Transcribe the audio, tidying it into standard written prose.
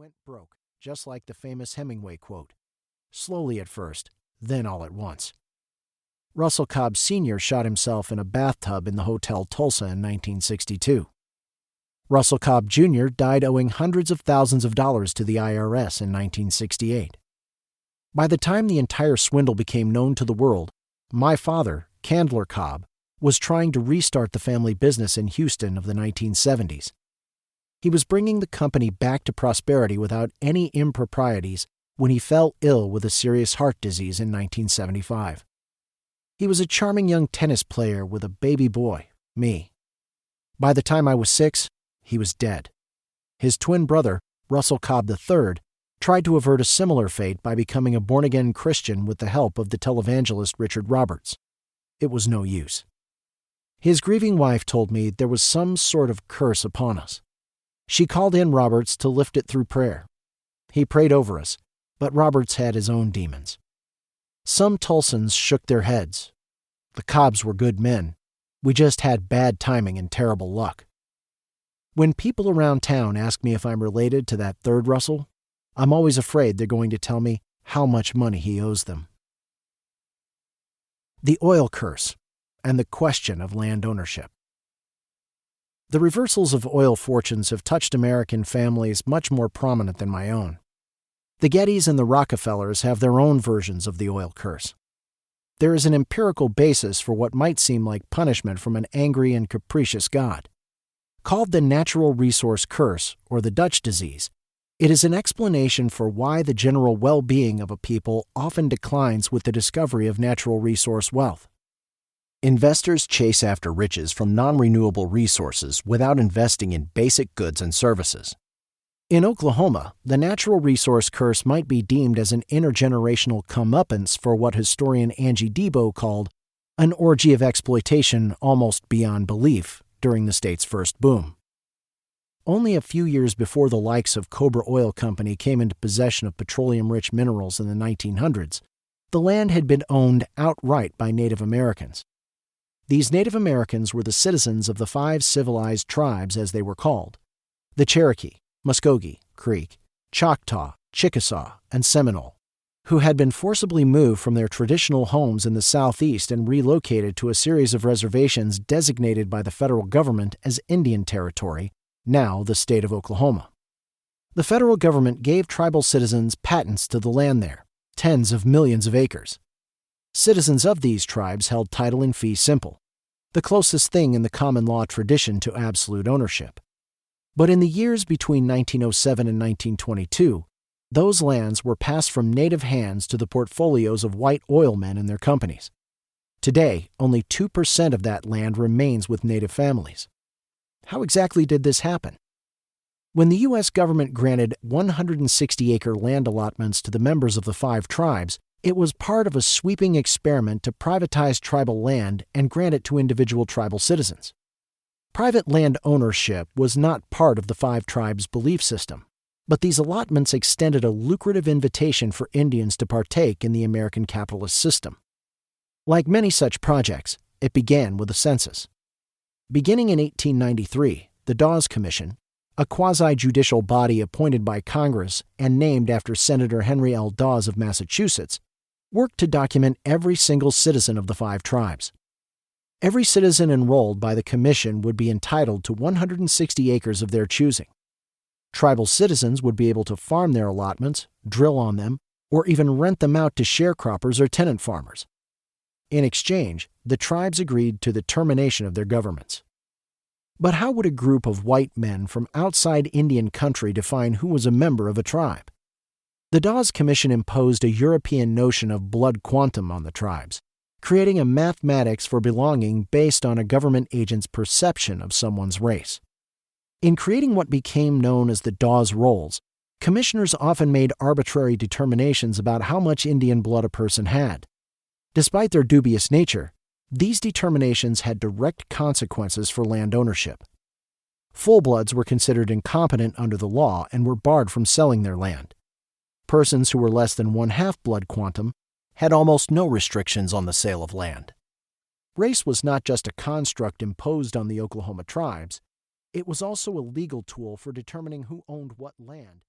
went broke, just like the famous Hemingway quote. Slowly at first, then all at once. Russell Cobb Sr. shot himself in a bathtub in the Hotel Tulsa in 1962. Russell Cobb Jr. died owing hundreds of thousands of dollars to the IRS in 1968. By the time the entire swindle became known to the world, my father, Candler Cobb, was trying to restart the family business in Houston of the 1970s. He was bringing the company back to prosperity without any improprieties when he fell ill with a serious heart disease in 1975. He was a charming young tennis player with a baby boy, me. By the time I was 6, he was dead. His twin brother, Russell Cobb III, tried to avert a similar fate by becoming a born-again Christian with the help of the televangelist Richard Roberts. It was no use. His grieving wife told me there was some sort of curse upon us. She called in Roberts to lift it through prayer. He prayed over us, but Roberts had his own demons. Some Tulsans shook their heads. The Cobbs were good men. We just had bad timing and terrible luck. When people around town ask me if I'm related to that third Russell, I'm always afraid they're going to tell me how much money he owes them. The oil curse and the question of land ownership. The reversals of oil fortunes have touched American families much more prominent than my own. The Gettys and the Rockefellers have their own versions of the oil curse. There is an empirical basis for what might seem like punishment from an angry and capricious God. Called the natural resource curse, or the Dutch disease, it is an explanation for why the general well-being of a people often declines with the discovery of natural resource wealth. Investors chase after riches from non-renewable resources without investing in basic goods and services. In Oklahoma, the natural resource curse might be deemed as an intergenerational comeuppance for what historian Angie Debo called an orgy of exploitation almost beyond belief during the state's first boom. Only a few years before the likes of Cobra Oil Company came into possession of petroleum-rich minerals in the 1900s, the land had been owned outright by Native Americans. These Native Americans were the citizens of the 5 civilized tribes, as they were called: the Cherokee, Muscogee, Creek, Choctaw, Chickasaw, and Seminole, who had been forcibly moved from their traditional homes in the southeast and relocated to a series of reservations designated by the federal government as Indian Territory, now the state of Oklahoma. The federal government gave tribal citizens patents to the land there, tens of millions of acres. Citizens of these tribes held title in fee simple, the closest thing in the common law tradition to absolute ownership. But in the years between 1907 and 1922, those lands were passed from native hands to the portfolios of white oilmen and their companies. Today, only 2% of that land remains with native families. How exactly did this happen? When the U.S. government granted 160-acre land allotments to the members of the 5 tribes, it was part of a sweeping experiment to privatize tribal land and grant it to individual tribal citizens. Private land ownership was not part of the 5 tribes' belief system, but these allotments extended a lucrative invitation for Indians to partake in the American capitalist system. Like many such projects, it began with a census. Beginning in 1893, the Dawes Commission, a quasi-judicial body appointed by Congress and named after Senator Henry L. Dawes of Massachusetts, worked to document every single citizen of the 5 tribes. Every citizen enrolled by the commission would be entitled to 160 acres of their choosing. Tribal citizens would be able to farm their allotments, drill on them, or even rent them out to sharecroppers or tenant farmers. In exchange, the tribes agreed to the termination of their governments. But how would a group of white men from outside Indian country define who was a member of a tribe? The Dawes Commission imposed a European notion of blood quantum on the tribes, creating a mathematics for belonging based on a government agent's perception of someone's race. In creating what became known as the Dawes Rolls, commissioners often made arbitrary determinations about how much Indian blood a person had. Despite their dubious nature, these determinations had direct consequences for land ownership. Full-bloods were considered incompetent under the law and were barred from selling their land. Persons who were less than 1/2 blood quantum had almost no restrictions on the sale of land. Race was not just a construct imposed on the Oklahoma tribes, it was also a legal tool for determining who owned what land.